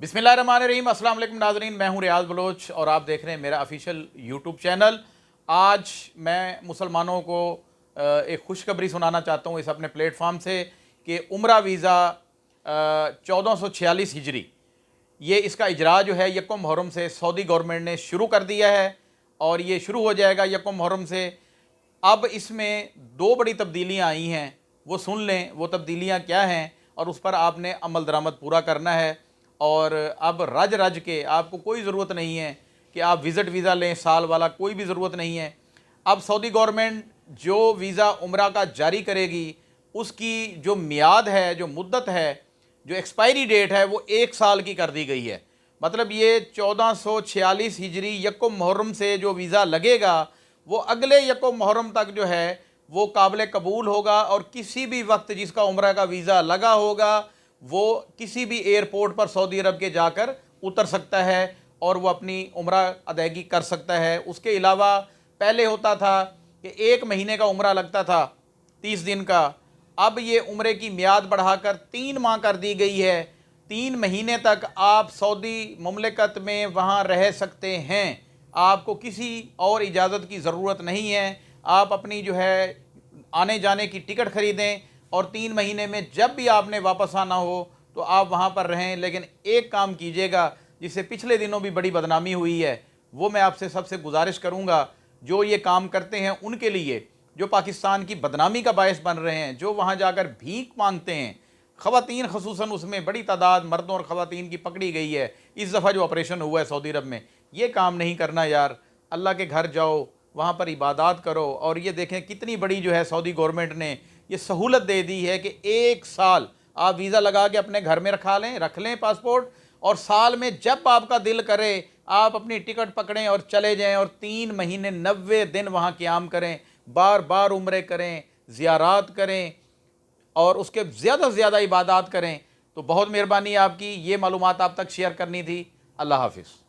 बिस्मिल्लाहिर्रहमानिर्रहीम। अस्सलाम वालेकुम नाज़रीन, मैं हूं रियाज बलोच और आप देख रहे हैं मेरा ऑफिशियल यूट्यूब चैनल। आज मैं मुसलमानों को एक खुशखबरी सुनाना चाहता हूं इस अपने प्लेटफॉर्म से कि उम्रा वीज़ा 1446 हिजरी ये इसका इजरा जो है यकम मुहर्रम से सऊदी गवर्नमेंट ने शुरू कर दिया है और ये शुरू हो जाएगा यकम मुहर्रम से। अब इसमें दो बड़ी तब्दीलियां आई हैं, वो सुन लें वो तब्दीलियां क्या हैं और उस पर आपने अमल दरामद पूरा करना है। और अब रज रज के आपको कोई ज़रूरत नहीं है कि आप विज़िट वीज़ा लें, साल वाला कोई भी ज़रूरत नहीं है। अब सऊदी गवर्नमेंट जो वीज़ा उम्रा का जारी करेगी उसकी जो मियाद है, जो मुद्दत है, जो एक्सपायरी डेट है वो 1 साल की कर दी गई है। मतलब ये 1446 हिजरी यकम मुहर्रम से जो वीज़ा लगेगा वो अगले यकम मुहर्रम तक जो है वो काबिल कबूल होगा और किसी भी वक्त जिसका उम्रा का वीज़ा लगा होगा वो किसी भी एयरपोर्ट पर सऊदी अरब के जाकर उतर सकता है और वो अपनी उम्रा अदायगी कर सकता है। उसके अलावा पहले होता था कि 1 महीने का उम्रा लगता था 30 दिन का, अब ये उम्रे की मियाद बढ़ाकर 3 माह कर दी गई है। 3 महीने तक आप सऊदी मुमलिकत में वहाँ रह सकते हैं, आपको किसी और इजाज़त की ज़रूरत नहीं है। आप अपनी जो है आने जाने की टिकट ख़रीदें और 3 महीने में जब भी आपने वापस आना हो तो आप वहाँ पर रहें। लेकिन एक काम कीजिएगा जिससे पिछले दिनों भी बड़ी बदनामी हुई है, वो मैं आपसे सबसे गुजारिश करूँगा जो ये काम करते हैं उनके लिए, जो पाकिस्तान की बदनामी का बायस बन रहे हैं, जो वहाँ जाकर भीख मांगते हैं, ख़वातीन ख़ुसूसन उसमें बड़ी तादाद मर्दों और ख़वातीन की पकड़ी गई है इस दफ़ा जो ऑपरेशन हुआ है सऊदी अरब में। ये काम नहीं करना यार, अल्लाह के घर जाओ, वहाँ पर इबादत करो। और ये देखें कितनी बड़ी जो है सऊदी गवर्नमेंट ने ये सहूलत दे दी है कि 1 साल आप वीज़ा लगा के अपने घर में रख लें पासपोर्ट, और साल में जब आपका दिल करे आप अपनी टिकट पकड़ें और चले जाएं और 3 महीने 90 दिन वहाँ क़याम करें, बार बार उम्रे करें, ज़ियारात करें और उसके ज़्यादा से ज़्यादा इबादत करें। तो बहुत मेहरबानी आपकी, ये मालूमात आप तक शेयर करनी थी। अल्लाह हाफिज़।